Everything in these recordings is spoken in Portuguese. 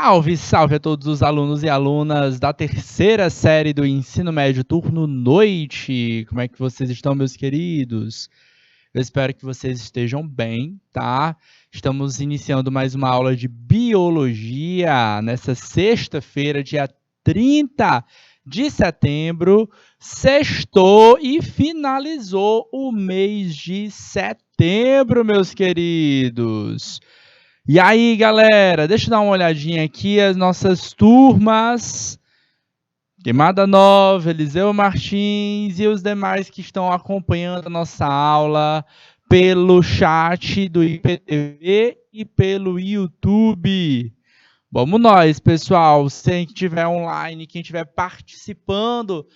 Salve, salve a todos os alunos e alunas da terceira série do Ensino Médio Turno Noite. Como é que vocês estão, meus queridos? Eu espero que vocês estejam bem, tá? Estamos iniciando mais uma aula de Biologia nessa sexta-feira, dia 30 de setembro. Sextou e finalizou o mês de setembro, meus queridos. E aí, galera, deixa eu dar uma olhadinha aqui, as nossas turmas. Queimada Nova, Eliseu Martins e os demais que estão acompanhando a nossa aula pelo chat do IPTV e pelo YouTube. Vamos nós, pessoal. Quem estiver online, quem estiver participando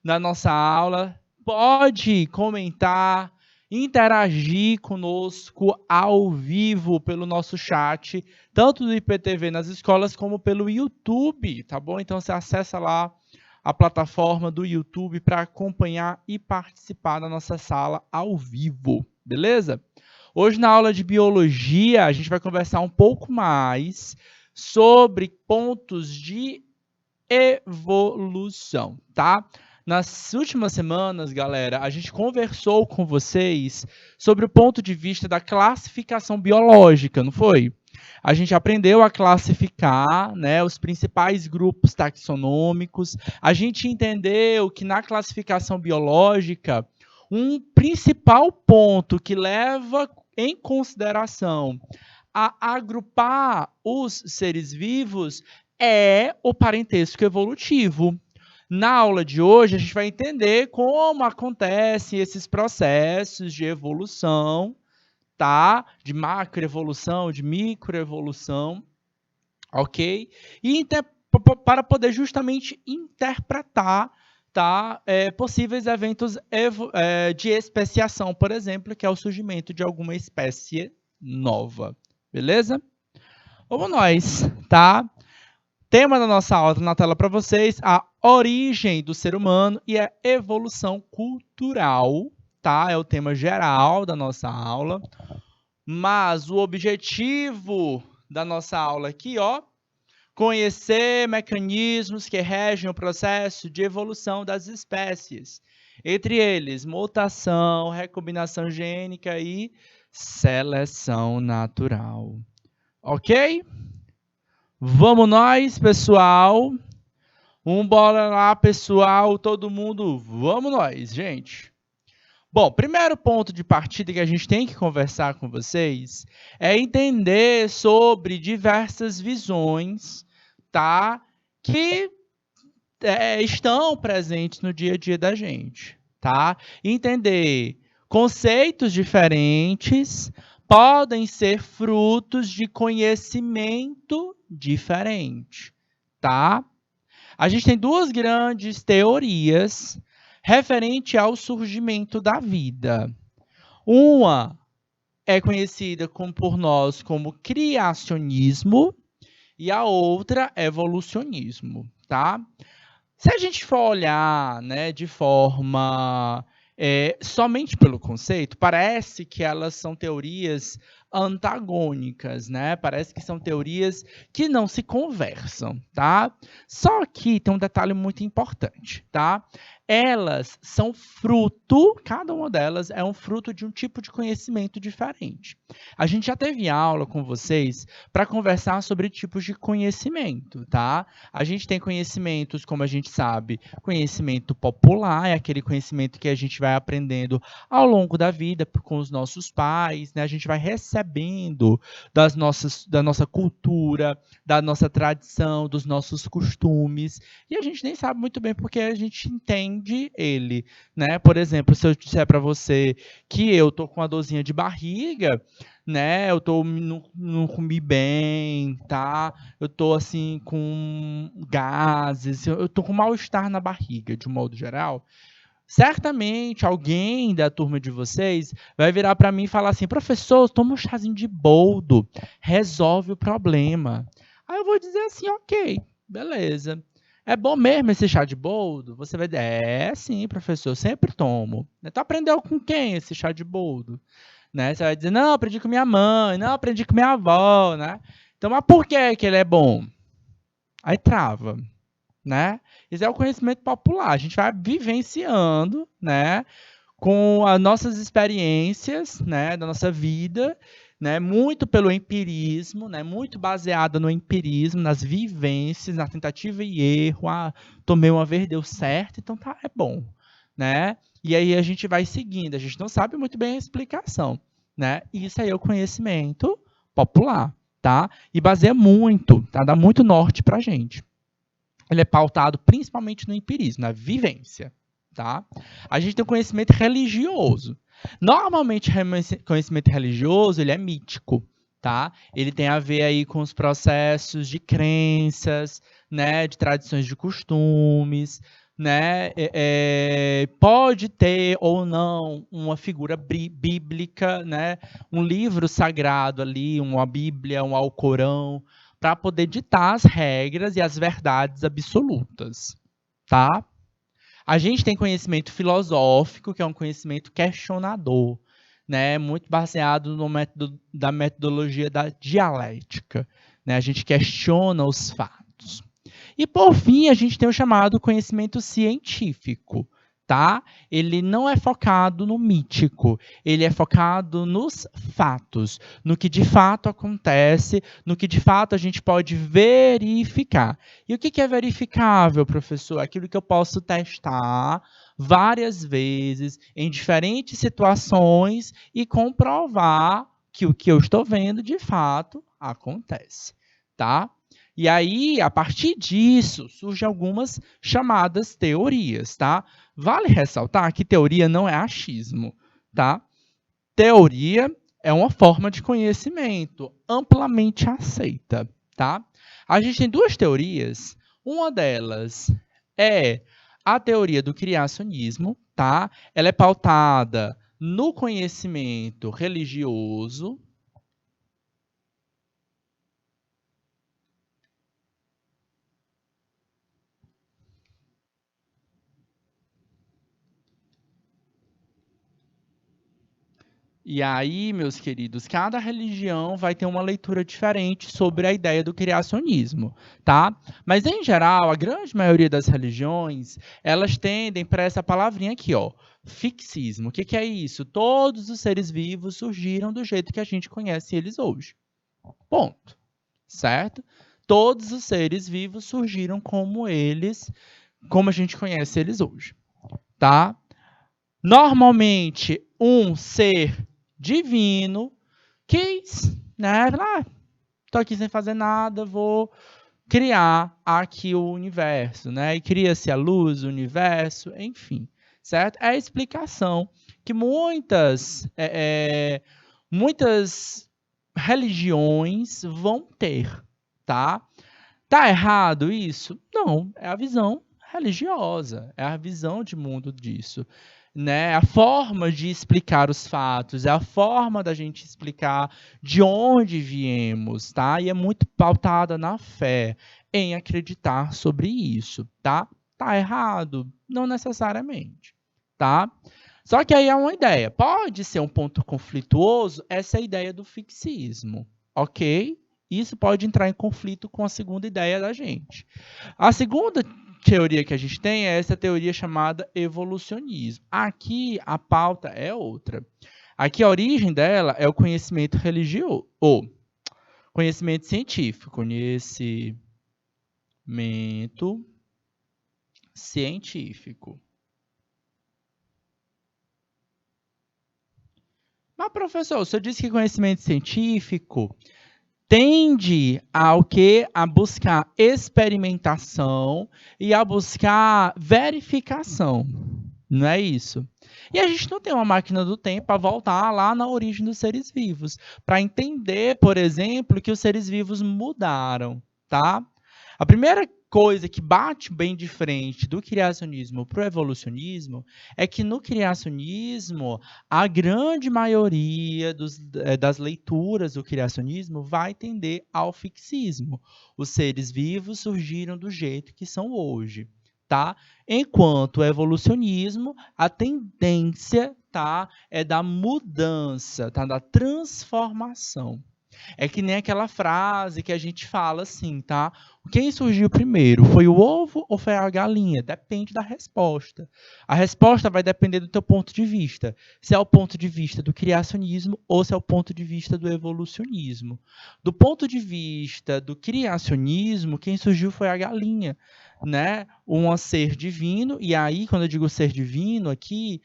da nossa aula, pode comentar, interagir conosco ao vivo pelo nosso chat, tanto do IPTV nas escolas como pelo YouTube, tá bom? Então você acessa lá a plataforma do YouTube para acompanhar e participar da nossa sala ao vivo, beleza? Hoje na aula de Biologia a gente vai conversar um pouco mais sobre pontos de evolução, tá? Nas últimas semanas, galera, a gente conversou com vocês sobre o ponto de vista da classificação biológica, não foi? A gente aprendeu a classificar, né, os principais grupos taxonômicos. A gente entendeu que na classificação biológica, um principal ponto que leva em consideração a agrupar os seres vivos é o parentesco evolutivo. Na aula de hoje, a gente vai entender como acontecem esses processos de evolução, tá? De macroevolução, de microevolução, ok? E para poder justamente interpretar, tá? Possíveis eventos de especiação, por exemplo, que é o surgimento de alguma espécie nova, beleza? Vamos nós, tá? Tema da nossa aula na tela para vocês, a origem do ser humano e a evolução cultural, tá? É o tema geral da nossa aula. Mas o objetivo da nossa aula aqui, ó, conhecer mecanismos que regem o processo de evolução das espécies. Entre eles, mutação, recombinação gênica e seleção natural. Ok? Vamos nós, pessoal. Bora lá, pessoal. Todo mundo, vamos nós, gente. Bom, primeiro ponto de partida que a gente tem que conversar com vocês é entender sobre diversas visões, tá? Que estão presentes no dia a dia da gente, tá? Entender conceitos diferentes podem ser frutos de conhecimento diferente, tá? A gente tem duas grandes teorias referente ao surgimento da vida. Uma é conhecida por nós como criacionismo e a outra evolucionismo, tá? Se a gente for olhar, né, de forma somente pelo conceito, parece que elas são teorias antagônicas, né? Parece que são teorias que não se conversam, tá? Só que tem um detalhe muito importante, tá? Elas são fruto, cada uma delas é um fruto de um tipo de conhecimento diferente. A gente já teve aula com vocês para conversar sobre tipos de conhecimento, tá? A gente tem conhecimentos, como a gente sabe, conhecimento popular, é aquele conhecimento que a gente vai aprendendo ao longo da vida com os nossos pais, né? A gente vai recebendo da nossa cultura, da nossa tradição, dos nossos costumes, e a gente nem sabe muito bem porque a gente entende ele, né? Por exemplo, se eu disser para você que eu tô com uma dorzinha de barriga, né? Eu não comi bem, tá? Eu tô assim com gases, eu tô com mal-estar na barriga, de um modo geral. Certamente alguém da turma de vocês vai virar para mim e falar assim: professor, toma um chazinho de boldo, resolve o problema. Aí eu vou dizer assim: ok, beleza. É bom mesmo esse chá de boldo? Você vai dizer: é sim, professor, eu sempre tomo. Tu aprendeu com quem esse chá de boldo? Né? Você vai dizer: não, aprendi com minha mãe, não, aprendi com minha avó, né? Então, mas por que ele é bom? Aí trava, né? Isso é o conhecimento popular. A gente vai vivenciando, né, com as nossas experiências, né, da nossa vida, né, muito pelo empirismo, né, muito baseada no empirismo, nas vivências, na tentativa e erro. Ah, tomei uma vez, deu certo, então tá, é bom, né? E aí a gente vai seguindo, a gente não sabe muito bem a explicação, né? E isso aí é o conhecimento popular, tá? E baseia muito, tá? Dá muito norte pra gente. Ele é pautado principalmente no empirismo, na vivência, tá? A gente tem o conhecimento religioso. Normalmente, conhecimento religioso, ele é mítico, tá? Ele tem a ver aí com os processos de crenças, né, de tradições de costumes, né? Pode ter ou não uma figura bíblica, né? Um livro sagrado ali, uma Bíblia, um Alcorão, para poder ditar as regras e as verdades absolutas, tá? A gente tem conhecimento filosófico, que é um conhecimento questionador, né? Muito baseado no método da metodologia da dialética, né? A gente questiona os fatos. E por fim, a gente tem o chamado conhecimento científico, tá? Ele não é focado no mítico, ele é focado nos fatos, no que de fato acontece, no que de fato a gente pode verificar. E o que é verificável, professor? Aquilo que eu posso testar várias vezes, em diferentes situações, e comprovar que o que eu estou vendo de fato acontece, tá? E aí, a partir disso, surgem algumas chamadas teorias, tá? Vale ressaltar que teoria não é achismo, tá? Teoria é uma forma de conhecimento amplamente aceita, tá? A gente tem duas teorias. Uma delas é a teoria do criacionismo, tá? Ela é pautada no conhecimento religioso. E aí, meus queridos, cada religião vai ter uma leitura diferente sobre a ideia do criacionismo, tá? Mas em geral, a grande maioria das religiões, elas tendem para essa palavrinha aqui, ó, fixismo. O que é isso? Todos os seres vivos surgiram do jeito que a gente conhece eles hoje. Ponto. Certo? Todos os seres vivos surgiram como a gente conhece eles hoje, tá? Normalmente, um ser divino quis, né? Tô aqui sem fazer nada, vou criar aqui o universo, né? E cria-se a luz, o universo, enfim, certo? É a explicação que muitas religiões vão ter, tá? Tá errado isso? Não, é a visão religiosa, é a visão de mundo disso, né? A forma de explicar os fatos, é a forma da gente explicar de onde viemos, tá? E é muito pautada na fé, em acreditar sobre isso, tá? Tá errado? Não necessariamente, tá? Só que aí é uma ideia. Pode ser um ponto conflituoso essa ideia do fixismo, ok? Isso pode entrar em conflito com a segunda ideia da gente. A segunda teoria que a gente tem é essa teoria chamada evolucionismo. Aqui a pauta é outra. Aqui a origem dela é o conhecimento religioso, ou conhecimento científico. Conhecimento científico. Mas, professor, o senhor disse que conhecimento científico tende ao que? A buscar experimentação e a buscar verificação. Não é isso? E a gente não tem uma máquina do tempo para voltar lá na origem dos seres vivos, para entender, por exemplo, que os seres vivos mudaram, tá? A primeira coisa que bate bem de frente do criacionismo para o evolucionismo é que no criacionismo a grande maioria das leituras do criacionismo vai tender ao fixismo. Os seres vivos surgiram do jeito que são hoje, tá? Enquanto o evolucionismo, a tendência, tá, é da mudança, tá, da transformação. É que nem aquela frase que a gente fala assim, tá? Quem surgiu primeiro? Foi o ovo ou foi a galinha? Depende da resposta. A resposta vai depender do teu ponto de vista. Se é o ponto de vista do criacionismo ou se é o ponto de vista do evolucionismo. Do ponto de vista do criacionismo, quem surgiu foi a galinha, né? Um ser divino, e aí, quando eu digo ser divino aqui,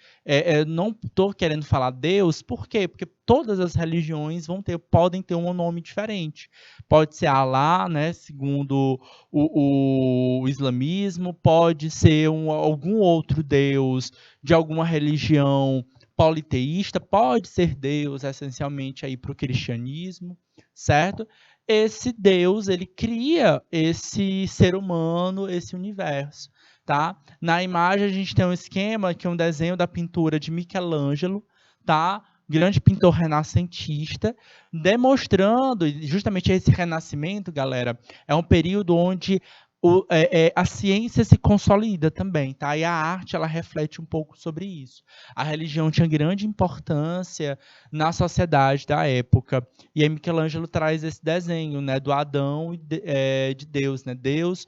não estou querendo falar Deus, por quê? Porque todas as religiões podem ter um nome diferente. Pode ser Alá, né, segundo o islamismo, pode ser algum outro Deus de alguma religião politeísta, pode ser Deus essencialmente aí para o cristianismo, certo? Esse Deus, ele cria esse ser humano, esse universo, tá? Na imagem a gente tem um esquema que é um desenho da pintura de Michelangelo, tá? Grande pintor renascentista, demonstrando justamente esse renascimento, galera, é um período onde a ciência se consolida também, tá? E a arte, ela reflete um pouco sobre isso. A religião tinha grande importância na sociedade da época. E aí Michelangelo traz esse desenho, né, do Adão e de Deus, né? Deus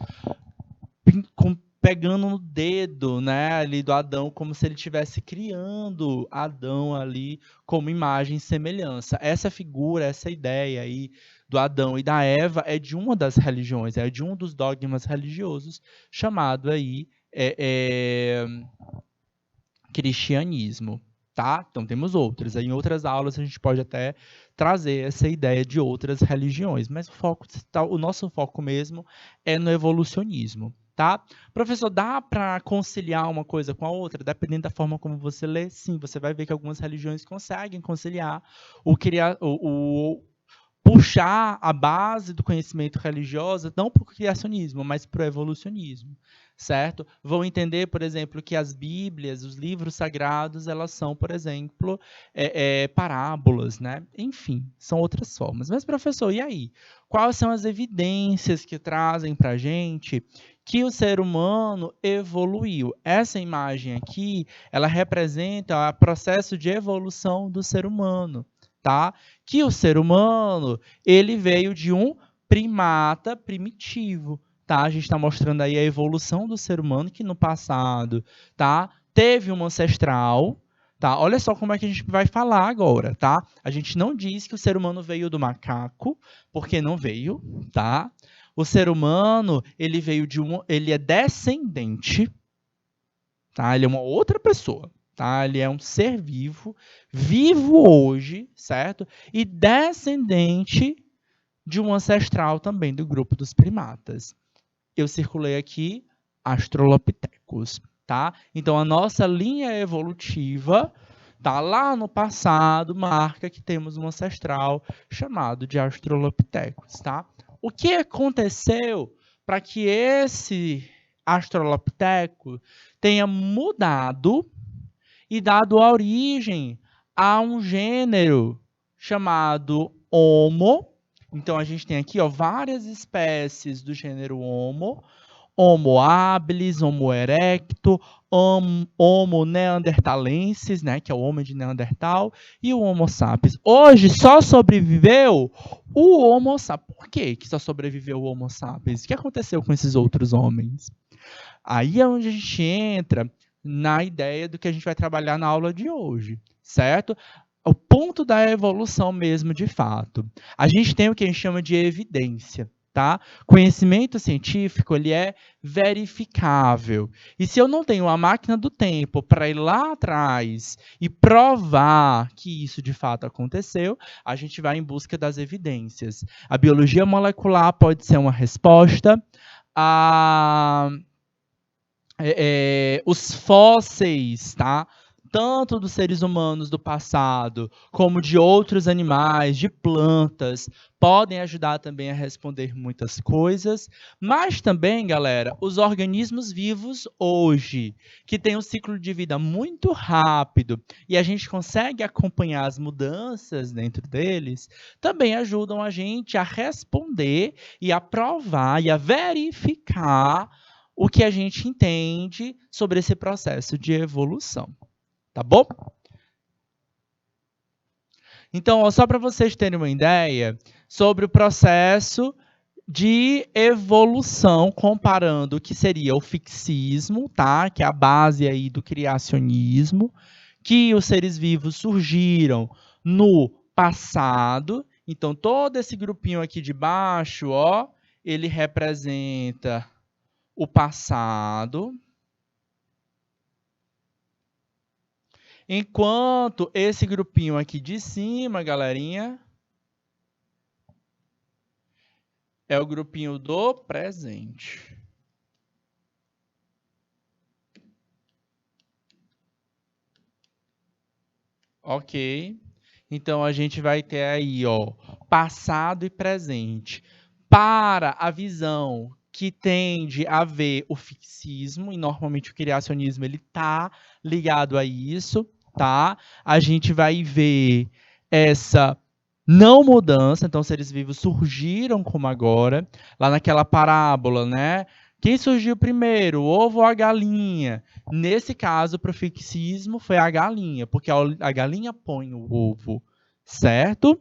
pegando no dedo, né, ali do Adão, como se ele estivesse criando Adão ali como imagem e semelhança. Essa figura, essa ideia aí do Adão e da Eva é de uma das religiões, é de um dos dogmas religiosos, chamado aí cristianismo, tá? Então temos outros. Em outras aulas a gente pode até trazer essa ideia de outras religiões, mas o nosso foco mesmo é no evolucionismo, tá? Professor, dá para conciliar uma coisa com a outra? Dependendo da forma como você lê, sim, você vai ver que algumas religiões conseguem conciliar puxar a base do conhecimento religioso, não para o criacionismo, mas para o evolucionismo, certo? Vão entender, por exemplo, que as Bíblias, os livros sagrados, elas são, por exemplo, parábolas, né? Enfim, são outras formas. Mas, professor, e aí? Quais são as evidências que trazem para a gente que o ser humano evoluiu? Essa imagem aqui, ela representa o processo de evolução do ser humano, tá? Que o ser humano, ele veio de um primata primitivo, tá? A gente está mostrando aí a evolução do ser humano, que no passado, tá? Teve um ancestral, tá? Olha só como é que a gente vai falar agora, tá? A gente não diz que o ser humano veio do macaco, porque não veio, tá? O ser humano, ele veio ele é descendente, tá? Ele é uma outra pessoa, tá? Ele é um ser vivo, vivo hoje, certo? E descendente de um ancestral também do grupo dos primatas. Eu circulei aqui Australopithecus, tá? Então a nossa linha evolutiva tá lá no passado, marca que temos um ancestral chamado de Australopithecus, tá? O que aconteceu para que esse Australopithecus tenha mudado e dado origem a um gênero chamado Homo? Então a gente tem aqui, ó, várias espécies do gênero Homo. Homo habilis, Homo erecto, Homo neanderthalensis, né, que é o homem de Neandertal, e o Homo sapiens. Hoje só sobreviveu o Homo sapiens. Por que só sobreviveu o Homo sapiens? O que aconteceu com esses outros homens? Aí é onde a gente entra na ideia do que a gente vai trabalhar na aula de hoje, certo? O ponto da evolução mesmo, de fato. A gente tem o que a gente chama de evidência, tá? Conhecimento científico, ele é verificável. E se eu não tenho a máquina do tempo para ir lá atrás e provar que isso de fato aconteceu, a gente vai em busca das evidências. A biologia molecular pode ser uma resposta, os fósseis, tá? Tanto dos seres humanos do passado, como de outros animais, de plantas, podem ajudar também a responder muitas coisas. Mas também, galera, os organismos vivos hoje, que têm um ciclo de vida muito rápido e a gente consegue acompanhar as mudanças dentro deles, também ajudam a gente a responder e a provar e a verificar o que a gente entende sobre esse processo de evolução, tá bom? Então, ó, só para vocês terem uma ideia sobre o processo de evolução, comparando o que seria o fixismo, tá? Que é a base aí do criacionismo, que os seres vivos surgiram no passado. Então, todo esse grupinho aqui de baixo, ó, ele representa o passado. Enquanto esse grupinho aqui de cima, galerinha, é o grupinho do presente. Ok? Então, a gente vai ter aí, ó, passado e presente. Para a visão que tende a ver o fixismo, e normalmente o criacionismo ele está ligado a isso, tá? A gente vai ver essa não mudança, então seres vivos surgiram como agora, lá naquela parábola, né? Quem surgiu primeiro, o ovo ou a galinha? Nesse caso, para o fixismo, foi a galinha, porque a galinha põe o ovo, certo?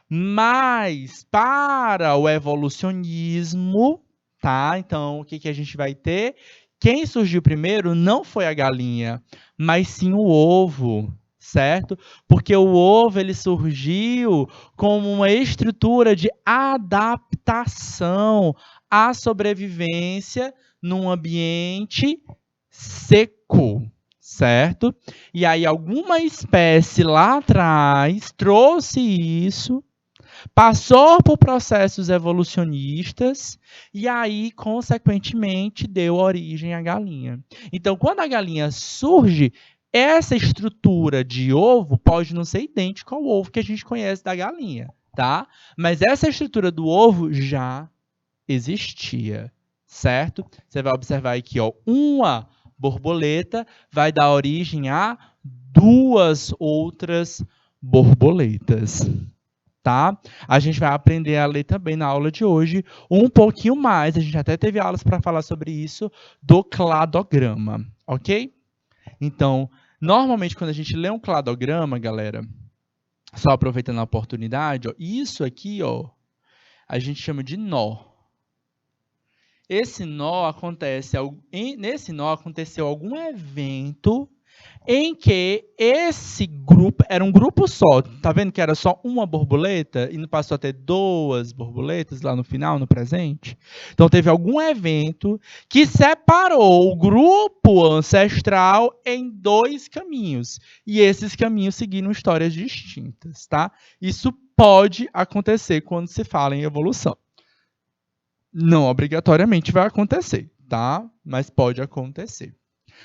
Mas para o evolucionismo, tá? Então, o que, que a gente vai ter? Quem surgiu primeiro não foi a galinha, mas sim o ovo, certo? Porque o ovo ele surgiu como uma estrutura de adaptação à sobrevivência num ambiente seco, certo? E aí alguma espécie lá atrás trouxe isso, passou por processos evolucionistas e aí, consequentemente, deu origem à galinha. Então, quando a galinha surge, essa estrutura de ovo pode não ser idêntica ao ovo que a gente conhece da galinha, tá? Mas essa estrutura do ovo já existia, certo? Você vai observar aqui, ó, uma borboleta vai dar origem a duas outras borboletas. Tá? A gente vai aprender a ler também na aula de hoje um pouquinho mais. A gente até teve aulas para falar sobre isso do cladograma, ok? Então, normalmente quando a gente lê um cladograma, galera, só aproveitando a oportunidade, ó, isso aqui, ó, a gente chama de nó. Esse nó acontece, nesse nó aconteceu algum evento em que esse grupo era um grupo só. Tá vendo que era só uma borboleta e não passou a ter duas borboletas lá no final, no presente? Então teve algum evento que separou o grupo ancestral em dois caminhos. E esses caminhos seguiram histórias distintas, tá? Isso pode acontecer quando se fala em evolução. Não obrigatoriamente vai acontecer, tá? Mas pode acontecer.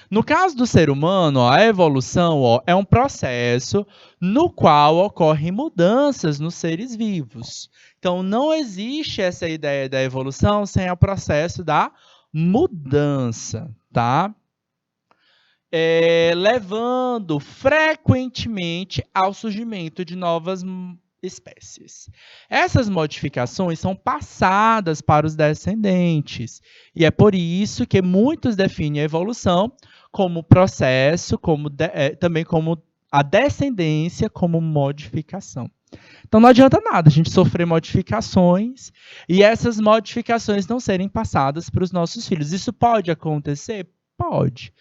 No caso do ser humano, a evolução é um processo no qual ocorrem mudanças nos seres vivos. Então, não existe essa ideia da evolução sem o processo da mudança, tá? Levando frequentemente ao surgimento de novas espécies. Essas modificações são passadas para os descendentes, e é por isso que muitos definem a evolução como processo, também como a descendência como modificação. Então não adianta nada a gente sofrer modificações e essas modificações não serem passadas para os nossos filhos. Isso pode acontecer? Pode.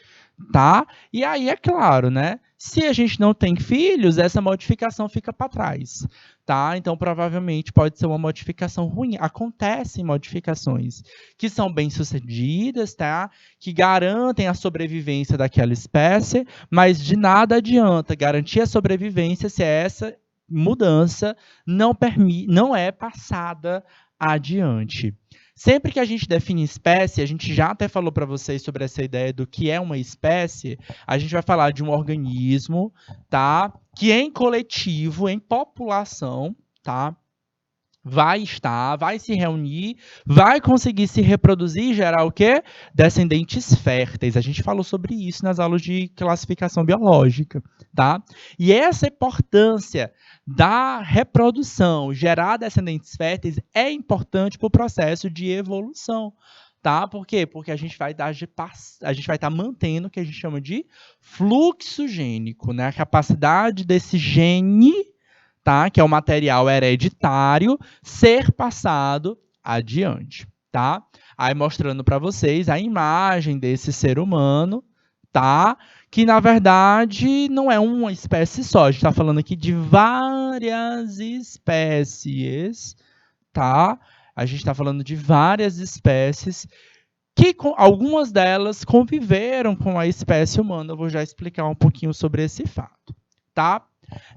Tá? E aí, é claro, né? Se a gente não tem filhos, essa modificação fica para trás, tá? Então, provavelmente, pode ser uma modificação ruim. Acontecem modificações que são bem-sucedidas, tá? Que garantem a sobrevivência daquela espécie, mas de nada adianta garantir a sobrevivência se essa mudança não é passada adiante. Sempre que a gente define espécie, a gente já até falou para vocês sobre essa ideia do que é uma espécie, a gente vai falar de um organismo, tá? Que em coletivo, em população, tá? Vai se reunir, vai conseguir se reproduzir e gerar o quê? Descendentes férteis. A gente falou sobre isso nas aulas de classificação biológica, tá? E essa importância da reprodução, gerar descendentes férteis, é importante para o processo de evolução, tá? Por quê? Porque a gente vai estar mantendo o que a gente chama de fluxo gênico, né? A capacidade desse gene tá? Que é o material hereditário, ser passado adiante, tá? Aí mostrando para vocês a imagem desse ser humano, tá? Que na verdade não é uma espécie só, a gente está falando aqui de várias espécies, tá? A gente está falando de várias espécies que algumas delas conviveram com a espécie humana. Eu vou já explicar um pouquinho sobre esse fato, tá?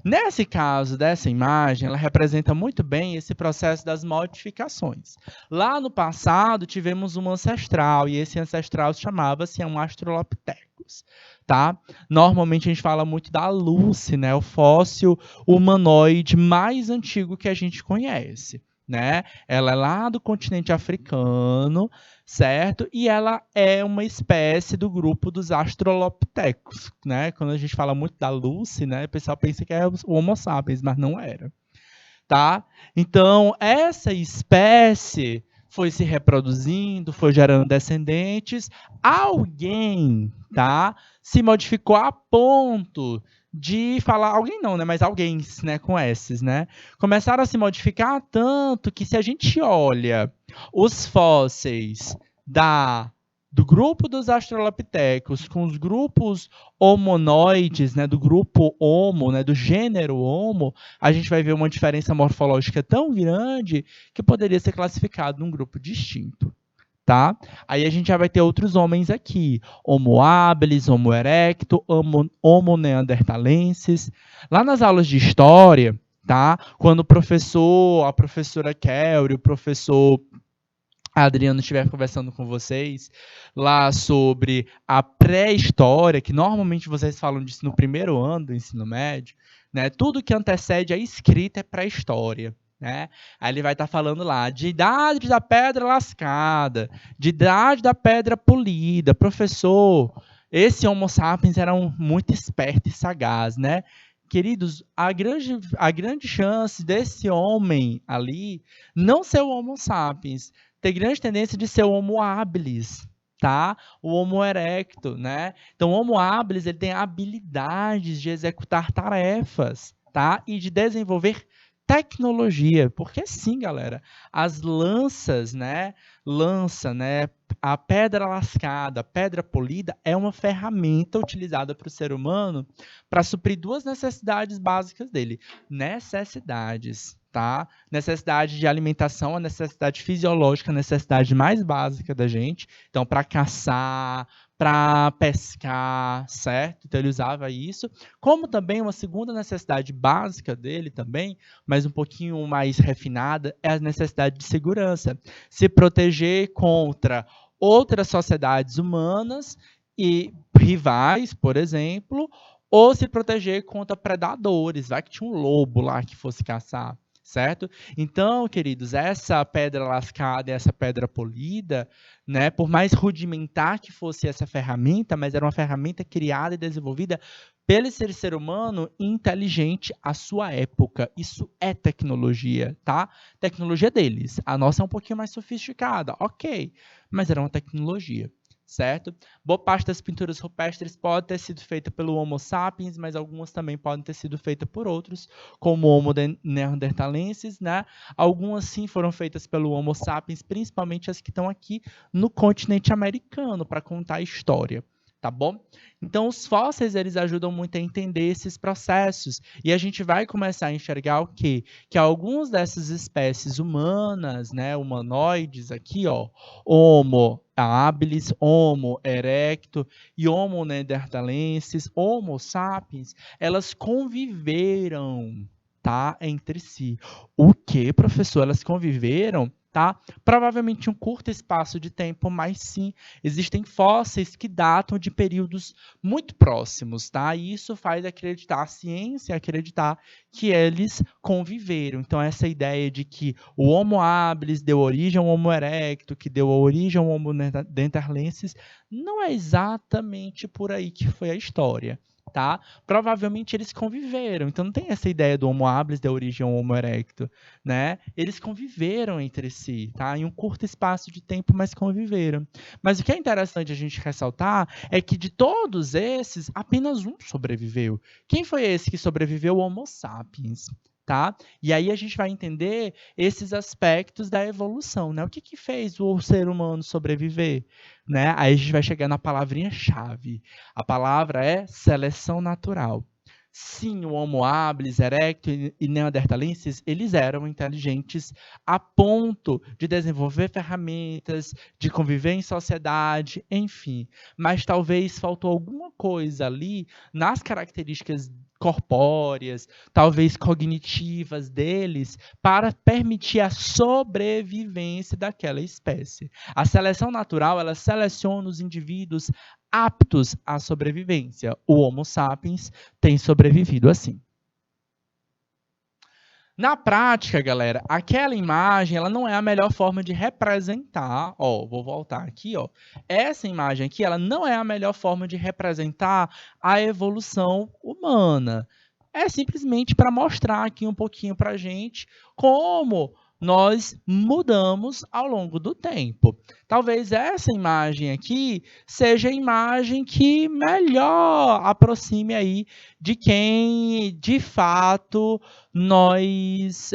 Nesse caso dessa imagem, ela representa muito bem esse processo das modificações. Lá no passado, tivemos um ancestral, e esse ancestral chamava-se um Australopithecus, tá? Normalmente a gente fala muito da Lucy, né? O fóssil humanoide mais antigo que a gente conhece, né? Ela é lá do continente africano, certo? E ela é uma espécie do grupo dos Australopithecus, né? Quando a gente fala muito da Lucy, né, o pessoal pensa que é o Homo sapiens, mas não era, tá? Então, essa espécie foi se reproduzindo, foi gerando descendentes. Alguém, tá, se modificou a ponto de falar, alguém não, né, mas alguém, né, com esses, né, começaram a se modificar tanto que se a gente olha os fósseis do grupo dos Australopithecus com os grupos homonoides, né, do grupo Homo, né, do gênero Homo, a gente vai ver uma diferença morfológica tão grande que poderia ser classificado num grupo distinto, tá? Aí a gente já vai ter outros homens aqui, Homo habilis, Homo erecto, Homo neanderthalensis. Lá nas aulas de história, tá? Quando a professora Kelly, o professor Adriano estiver conversando com vocês lá sobre a pré-história, que normalmente vocês falam disso no primeiro ano do ensino médio, né? Tudo que antecede a escrita é pré-história, né? Aí ele vai estar falando lá de idade da pedra lascada, de idade da pedra polida. Professor, esse Homo sapiens era muito esperto e sagaz, né? Queridos, a grande chance desse homem ali não ser o Homo sapiens, tem grande tendência de ser o Homo habilis, tá? O Homo erecto, né? Então, o Homo habilis, ele tem habilidades de executar tarefas, tá? E de desenvolver tecnologia, porque sim, galera, as lanças, né? Lança, né? A pedra lascada, a pedra polida é uma ferramenta utilizada para o ser humano para suprir duas necessidades básicas dele. Necessidades, tá? Necessidade de alimentação, a necessidade fisiológica, a necessidade mais básica da gente. Então, para caçar, para pescar, certo? Então, ele usava isso. Como também uma segunda necessidade básica dele também, mas um pouquinho mais refinada, é a necessidade de segurança. Se proteger contra outras sociedades humanas e rivais, por exemplo, ou se proteger contra predadores. Vai que tinha um lobo lá que fosse caçar, certo? Então, queridos, essa pedra lascada e essa pedra polida, né, por mais rudimentar que fosse essa ferramenta, mas era uma ferramenta criada e desenvolvida pelo ser humano inteligente à sua época. Isso é tecnologia, tá? Tecnologia deles. A nossa é um pouquinho mais sofisticada, ok, mas era uma tecnologia, certo? Boa parte das pinturas rupestres pode ter sido feita pelo Homo sapiens, mas algumas também podem ter sido feitas por outros, como o Homo neanderthalensis, né? Algumas sim foram feitas pelo Homo sapiens, principalmente as que estão aqui no continente americano, para contar a história, tá bom? Então, os fósseis, eles ajudam muito a entender esses processos, e a gente vai começar a enxergar o quê? Que algumas dessas espécies humanas, né, humanoides aqui, ó, Homo habilis, Homo erecto e Homo neanderthalensis, Homo sapiens, elas conviveram, tá, entre si. O que, professor? Elas conviveram, tá? Provavelmente um curto espaço de tempo, mas sim, existem fósseis que datam de períodos muito próximos, tá? E isso faz acreditar, a ciência acreditar que eles conviveram. Então, essa ideia de que o Homo habilis deu origem ao Homo erecto, que deu origem ao Homo neanderthalensis, não é exatamente por aí que foi a história, tá? Provavelmente eles conviveram. Então, não tem essa ideia do Homo habilis dar origem ao Homo erecto, né? Eles conviveram entre si, tá? Em um curto espaço de tempo, mas conviveram. Mas o que é interessante a gente ressaltar é que de todos esses, apenas um sobreviveu. Quem foi esse que sobreviveu? O Homo sapiens, Tá? E aí a gente vai entender esses aspectos da evolução, né? O que que fez o ser humano sobreviver, né? Aí a gente vai chegar na palavrinha-chave. A palavra é seleção natural. Sim, o Homo habilis, erectus e neanderthalenses, eles eram inteligentes a ponto de desenvolver ferramentas, de conviver em sociedade, enfim. Mas talvez faltou alguma coisa ali nas características corpóreas, talvez cognitivas deles, para permitir a sobrevivência daquela espécie. A seleção natural, ela seleciona os indivíduos aptos à sobrevivência. O Homo sapiens tem sobrevivido assim. Na prática, galera, aquela imagem ela não é a melhor forma de representar. Ó, vou voltar aqui, ó. Essa imagem aqui, ela não é a melhor forma de representar a evolução humana. É simplesmente para mostrar aqui um pouquinho para a gente como nós mudamos ao longo do tempo. Talvez essa imagem aqui seja a imagem que melhor aproxime aí de quem de fato nós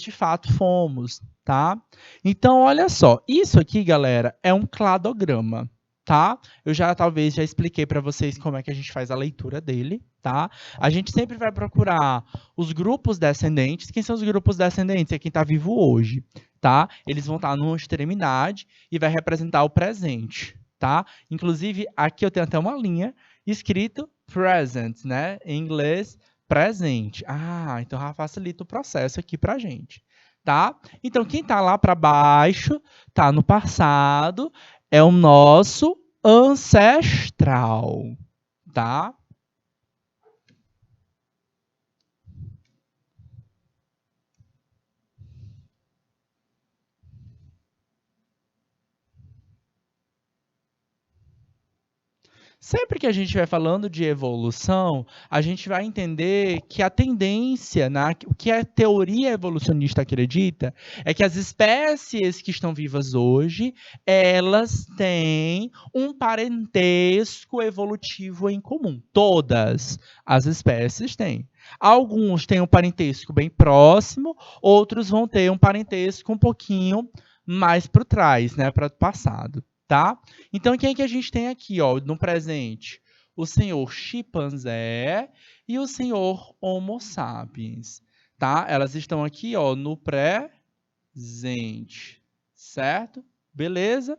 de fato fomos, tá? Então, olha só, isso aqui, galera, é um cladograma, tá? Eu talvez já expliquei para vocês como é que a gente faz a leitura dele, tá? A gente sempre vai procurar os grupos descendentes. Quem são os grupos descendentes? É quem está vivo hoje, tá? Eles vão estar numa extremidade e vai representar o presente, tá? Inclusive, aqui eu tenho até uma linha escrito present, né? Em inglês, presente. Ah, então já facilita o processo aqui para a gente, tá? Então, quem está lá para baixo, está no passado, é o nosso ancestral, tá? Sempre que a gente vai falando de evolução, a gente vai entender que a tendência, né, o que a teoria evolucionista acredita, é que as espécies que estão vivas hoje, elas têm um parentesco evolutivo em comum. Todas as espécies têm. Alguns têm um parentesco bem próximo, outros vão ter um parentesco um pouquinho mais para trás, né, para o passado. Tá? Então, quem é que a gente tem aqui, ó, no presente? O senhor chimpanzé e o senhor Homo sapiens, tá? Elas estão aqui, ó, no presente, certo? Beleza?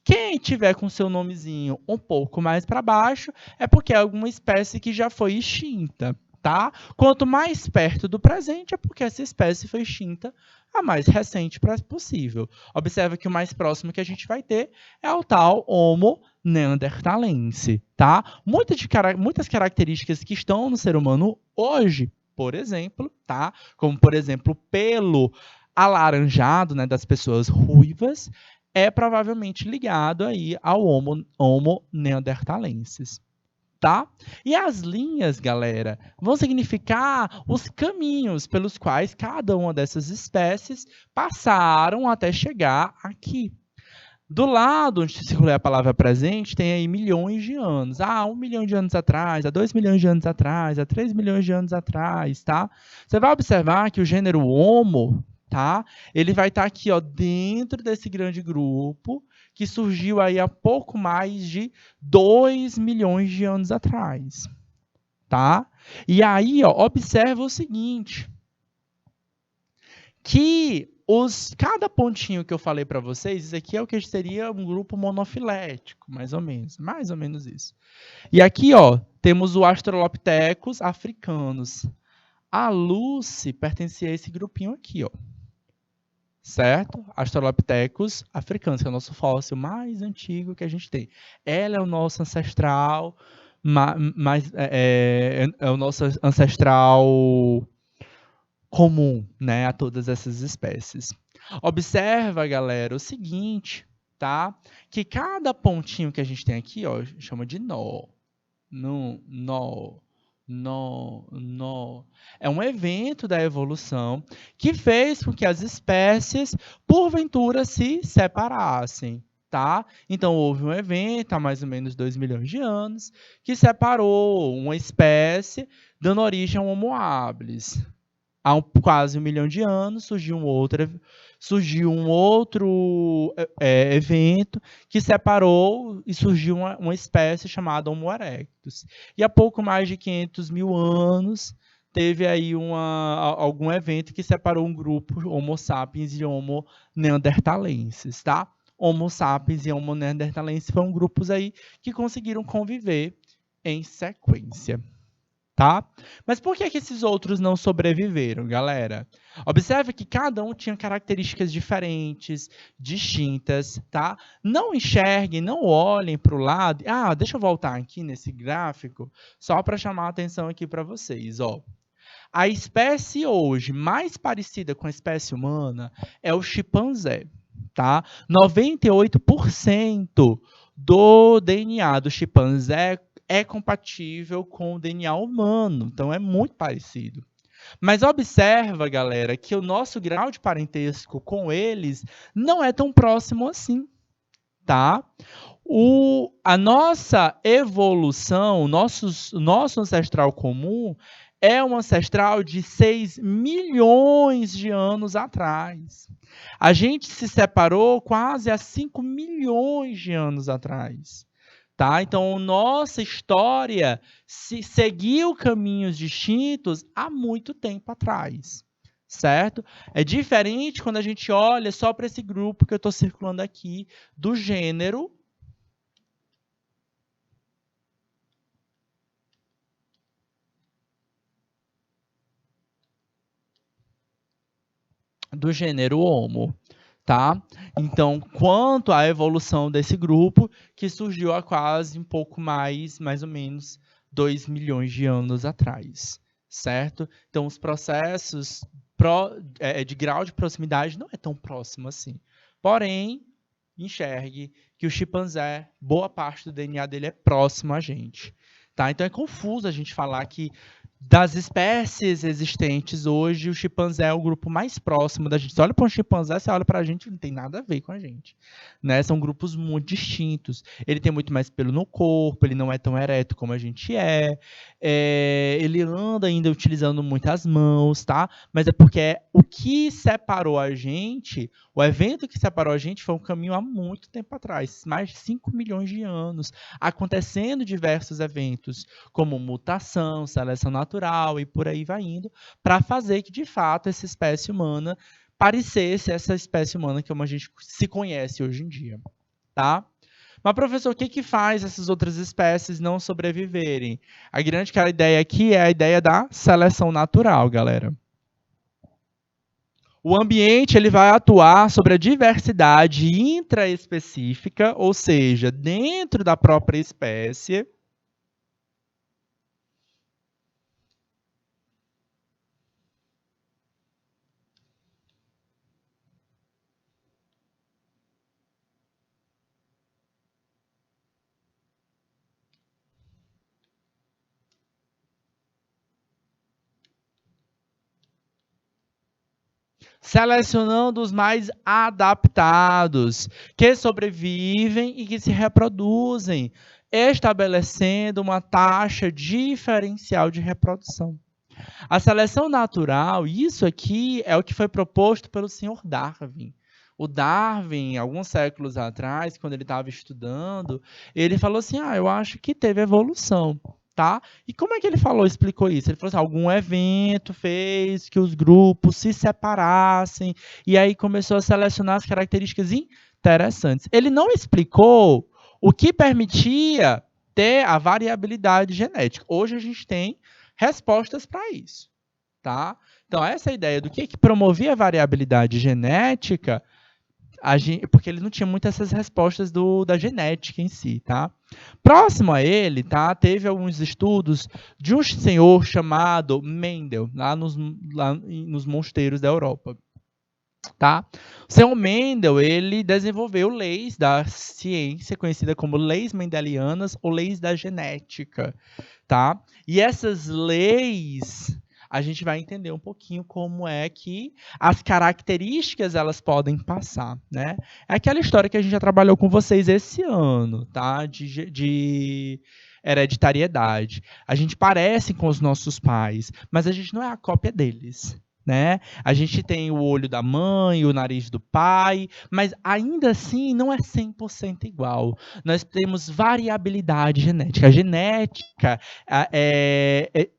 Quem tiver com seu nomezinho um pouco mais para baixo é porque é alguma espécie que já foi extinta, tá? Quanto mais perto do presente é porque essa espécie foi extinta a mais recente possível. Observa que o mais próximo que a gente vai ter é o tal Homo neanderthalense, tá? Muitas características que estão no ser humano hoje, por exemplo, tá? Como, por exemplo, o pelo alaranjado, né, das pessoas ruivas, é provavelmente ligado aí ao Homo neanderthalensis. Tá? E as linhas, galera, vão significar os caminhos pelos quais cada uma dessas espécies passaram até chegar aqui. Do lado onde circula a palavra presente, tem aí milhões de anos. Ah, 1 milhão de anos atrás, há 2 milhões de anos atrás, há 3 milhões de anos atrás, tá? Você vai observar que o gênero Homo, tá? Ele vai estar aqui, ó, dentro desse grande grupo que surgiu aí há pouco mais de 2 milhões de anos atrás, tá? E aí, ó, observa o seguinte, que cada pontinho que eu falei para vocês, isso aqui é o que seria um grupo monofilético, mais ou menos isso. E aqui, ó, temos o Australopithecus africanos. A Lucy pertencia a esse grupinho aqui, ó. Certo? Australopithecus africanos, que é o nosso fóssil mais antigo que a gente tem. Ela é o nosso ancestral, é o nosso ancestral comum, né, a todas essas espécies. Observa, galera, o seguinte, tá? Que cada pontinho que a gente tem aqui, ó, chama de nó. Nó. É um evento da evolução que fez com que as espécies, porventura, se separassem, tá? Então, houve um evento há mais ou menos 2 milhões de anos que separou uma espécie, dando origem ao Homo habilis. há quase 1 milhão de anos, surgiu um outro evento que separou e surgiu uma espécie chamada Homo erectus. E há pouco mais de 500 mil anos, teve aí algum evento que separou um grupo, Homo sapiens e Homo neanderthalensis, tá? Homo sapiens e Homo neanderthalensis foram grupos aí que conseguiram conviver em sequência. Tá? Mas por que esses outros não sobreviveram, galera? Observe que cada um tinha características diferentes, distintas, tá? Não enxerguem, não olhem para o lado. Ah, deixa eu voltar aqui nesse gráfico, só para chamar a atenção aqui para vocês, ó. A espécie hoje mais parecida com a espécie humana é o chimpanzé, tá? 98% do DNA do chimpanzé é compatível com o DNA humano, então é muito parecido. Mas observa, galera, que o nosso grau de parentesco com eles não é tão próximo assim, tá? A nossa evolução, nosso ancestral comum é um ancestral de 6 milhões de anos atrás. A gente se separou quase há 5 milhões de anos atrás. Tá? Então, nossa história seguiu caminhos distintos há muito tempo atrás. Certo? É diferente quando a gente olha só para esse grupo que eu estou circulando aqui, do gênero Homo, tá? Então, quanto à evolução desse grupo, que surgiu há quase um pouco mais ou menos 2 milhões de anos atrás, certo? Então, os processos de grau de proximidade não é tão próximo assim. Porém, enxergue que o chimpanzé, boa parte do DNA dele é próximo a gente. Tá? Então, é confuso a gente falar que das espécies existentes hoje, o chimpanzé é o grupo mais próximo da gente. Você olha para um chimpanzé, você olha para a gente, não tem nada a ver com a gente. Né? São grupos muito distintos. Ele tem muito mais pelo no corpo, ele não é tão ereto como a gente ele anda ainda utilizando muitas mãos, tá? Mas é porque o que separou a gente, o evento que separou a gente foi um caminho há muito tempo atrás, mais de 5 milhões de anos, acontecendo diversos eventos, como mutação, seleção natural e por aí vai indo, para fazer que, de fato, essa espécie humana parecesse essa espécie humana que a gente se conhece hoje em dia, tá? Mas, professor, o que faz essas outras espécies não sobreviverem? A grande ideia aqui é a ideia da seleção natural, galera. O ambiente ele vai atuar sobre a diversidade intraespecífica, ou seja, dentro da própria espécie. Selecionando os mais adaptados, que sobrevivem e que se reproduzem, estabelecendo uma taxa diferencial de reprodução. A seleção natural, isso aqui é o que foi proposto pelo senhor Darwin. O Darwin, alguns séculos atrás, quando ele estava estudando, ele falou assim, eu acho que teve evolução. Tá? E como é que ele explicou isso? Ele falou assim, algum evento fez que os grupos se separassem e aí começou a selecionar as características interessantes. Ele não explicou o que permitia ter a variabilidade genética. Hoje a gente tem respostas para isso. Tá? Então, essa ideia do que promovia a variabilidade genética, porque ele não tinha muitas essas respostas da genética em si, tá? Próximo a ele, tá? Teve alguns estudos de um senhor chamado Mendel, lá nos mosteiros da Europa. Tá? O senhor Mendel, ele desenvolveu leis da ciência, conhecida como leis mendelianas ou leis da genética. Tá? E essas leis, a gente vai entender um pouquinho como é que as características elas podem passar, né? É aquela história que a gente já trabalhou com vocês esse ano, tá? De hereditariedade. A gente parece com os nossos pais, mas a gente não é a cópia deles. né? A gente tem o olho da mãe, o nariz do pai, mas ainda assim não é 100% igual. Nós temos variabilidade genética. A genética é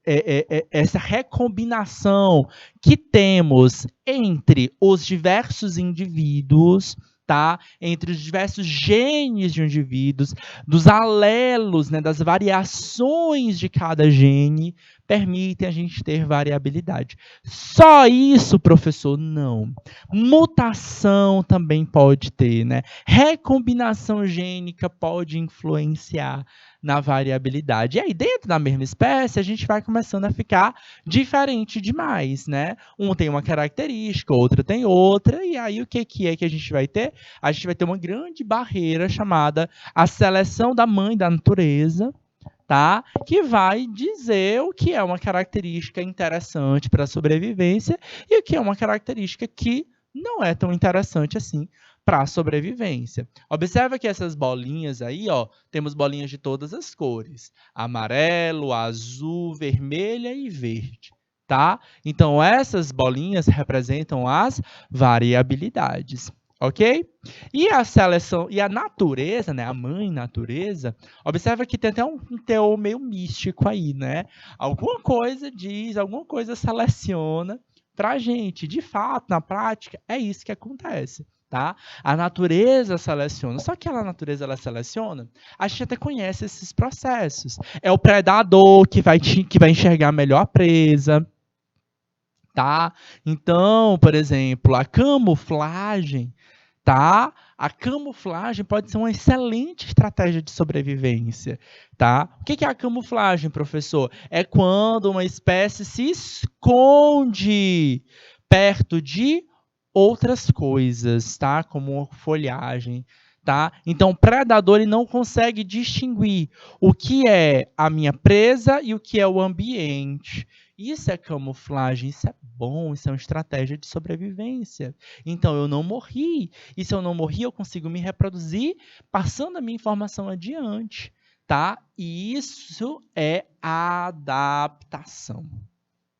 essa recombinação que temos entre os diversos indivíduos, tá? Entre os diversos genes de indivíduos, dos alelos, né, das variações de cada gene, permitem a gente ter variabilidade. Só isso, professor? Não. Mutação também pode ter, né? Recombinação gênica pode influenciar na variabilidade. E aí, dentro da mesma espécie, a gente vai começando a ficar diferente demais, né? Um tem uma característica, outro tem outra, e aí o que é que a gente vai ter? A gente vai ter uma grande barreira chamada a seleção da mãe da natureza, tá? Que vai dizer o que é uma característica interessante para a sobrevivência e o que é uma característica que não é tão interessante assim para a sobrevivência. Observa que essas bolinhas aí, ó, temos bolinhas de todas as cores: amarelo, azul, vermelha e verde, tá? Então essas bolinhas representam as variabilidades. Ok? E a seleção, e a natureza, né, a mãe natureza, observa que tem até um teor meio místico aí, né? Alguma coisa diz, alguma coisa seleciona para a gente. De fato, na prática, é isso que acontece, tá? A natureza seleciona. Só que a natureza ela seleciona, a gente até conhece esses processos. É o predador que vai enxergar melhor a presa, tá? Então, por exemplo, a camuflagem, tá? A camuflagem pode ser uma excelente estratégia de sobrevivência, tá? O que é a camuflagem, professor? É quando uma espécie se esconde perto de outras coisas, tá? Como folhagem, tá? Então, o predador ele não consegue distinguir o que é a minha presa e o que é o ambiente. Isso é camuflagem, isso é bom, isso é uma estratégia de sobrevivência. Então, eu não morri. E se eu não morri, eu consigo me reproduzir passando a minha informação adiante, tá? E isso é adaptação,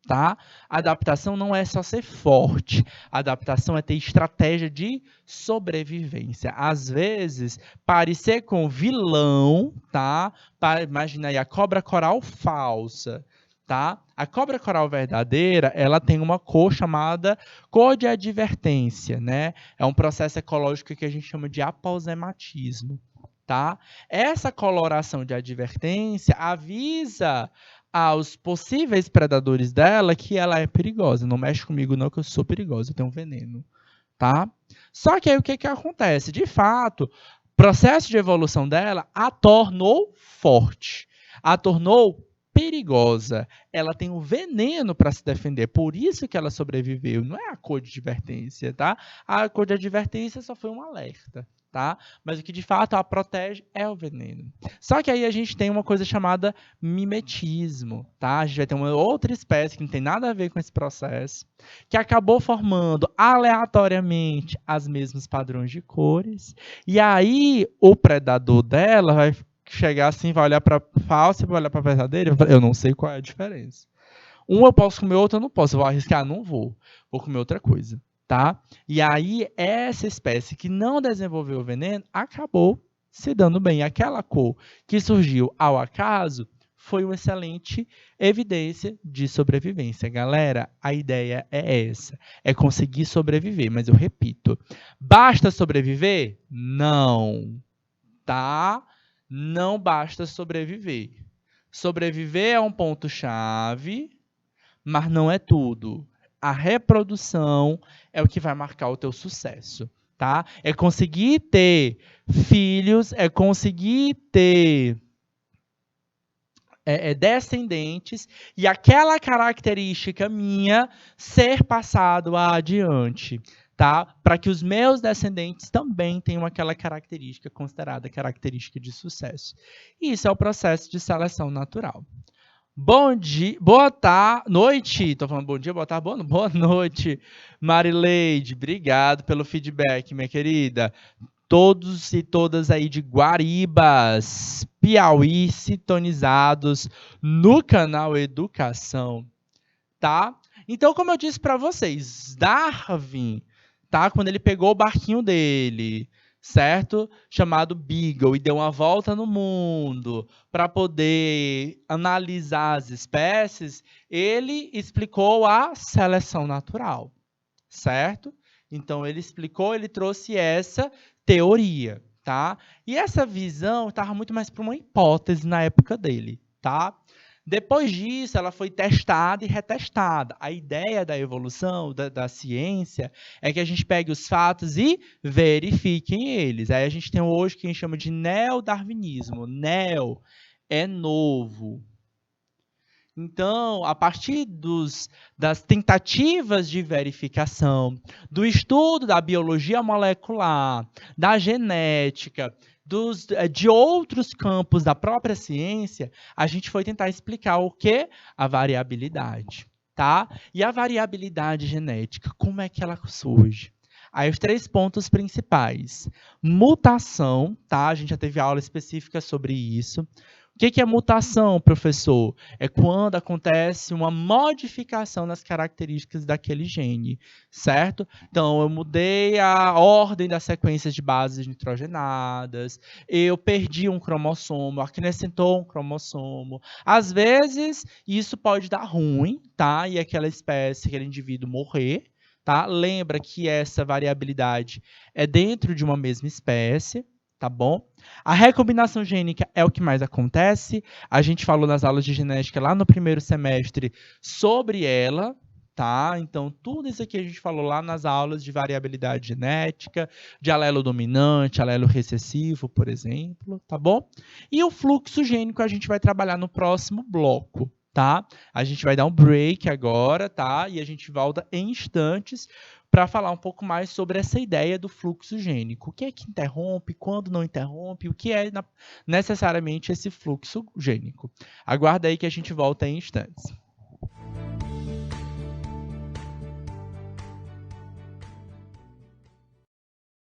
tá? Adaptação não é só ser forte. Adaptação é ter estratégia de sobrevivência. Às vezes, parecer com vilão, tá? Imagina aí a cobra coral falsa, tá? A cobra coral verdadeira, ela tem uma cor chamada cor de advertência, né? É um processo ecológico que a gente chama de aposematismo, tá? Essa coloração de advertência avisa aos possíveis predadores dela que ela é perigosa. Não mexe comigo não, que eu sou perigosa, eu tenho um veneno, tá? Só que aí o que acontece? De fato, o processo de evolução dela a tornou forte, a tornou perigosa. Ela tem um veneno para se defender, por isso que ela sobreviveu. Não é a cor de advertência, tá? A cor de advertência só foi um alerta, tá? Mas o que de fato a protege é o veneno. Só que aí a gente tem uma coisa chamada mimetismo, tá? A gente vai ter uma outra espécie que não tem nada a ver com esse processo, que acabou formando aleatoriamente os mesmos padrões de cores, e aí o predador dela vai chegar assim, vai olhar para a falsa e vai olhar para a verdadeira, eu não sei qual é a diferença. Um eu posso comer, outro eu não posso. Eu vou arriscar? Não vou. Vou comer outra coisa, tá? E aí, essa espécie que não desenvolveu o veneno acabou se dando bem. Aquela cor que surgiu ao acaso foi uma excelente evidência de sobrevivência. Galera, a ideia é essa. É conseguir sobreviver. Mas eu repito, basta sobreviver? Não. Tá? Não basta sobreviver. Sobreviver é um ponto-chave, mas não é tudo. A reprodução é o que vai marcar o teu sucesso, tá? É conseguir ter filhos, é conseguir ter descendentes e aquela característica minha ser passado adiante, tá? Para que os meus descendentes também tenham aquela característica considerada característica de sucesso. E isso é o processo de seleção natural. Bom dia, boa tarde, noite. Tô falando bom dia, boa tarde, boa noite, Marileide. Obrigado pelo feedback, minha querida. Todos e todas aí de Guaribas, Piauí, sintonizados no canal Educação, tá? Então, como eu disse para vocês, Darwin, tá? Quando ele pegou o barquinho dele, certo? Chamado Beagle, e deu uma volta no mundo para poder analisar as espécies, ele explicou a seleção natural, certo? Então, ele explicou, ele trouxe essa teoria, tá? E essa visão estava muito mais para uma hipótese na época dele, tá? Depois disso, ela foi testada e retestada. A ideia da evolução, da ciência, é que a gente pegue os fatos e verifiquem eles. Aí a gente tem hoje o que a gente chama de neodarwinismo. Neo é novo. Então, a partir das tentativas de verificação, do estudo da biologia molecular, da genética, de outros campos da própria ciência, a gente foi tentar explicar o que? A variabilidade. Tá? E a variabilidade genética, como é que ela surge? Aí os 3 pontos principais. Mutação, tá? A gente já teve aula específica sobre isso. O que é mutação, professor? É quando acontece uma modificação nas características daquele gene, certo? Então, eu mudei a ordem das sequências de bases nitrogenadas, eu perdi um cromossomo, acrescentou um cromossomo. Às vezes, isso pode dar ruim, tá? E aquela espécie, aquele indivíduo morrer, tá? Lembra que essa variabilidade é dentro de uma mesma espécie, tá bom? A recombinação gênica é o que mais acontece. A gente falou nas aulas de genética lá no primeiro semestre sobre ela, tá? Então, tudo isso aqui a gente falou lá nas aulas de variabilidade genética, de alelo dominante, alelo recessivo, por exemplo, tá bom? E o fluxo gênico a gente vai trabalhar no próximo bloco, tá? A gente vai dar um break agora, tá? E a gente volta em instantes para falar um pouco mais sobre essa ideia do fluxo gênico. O que é que interrompe, quando não interrompe, o que é necessariamente esse fluxo gênico. Aguarda aí que a gente volta em instantes.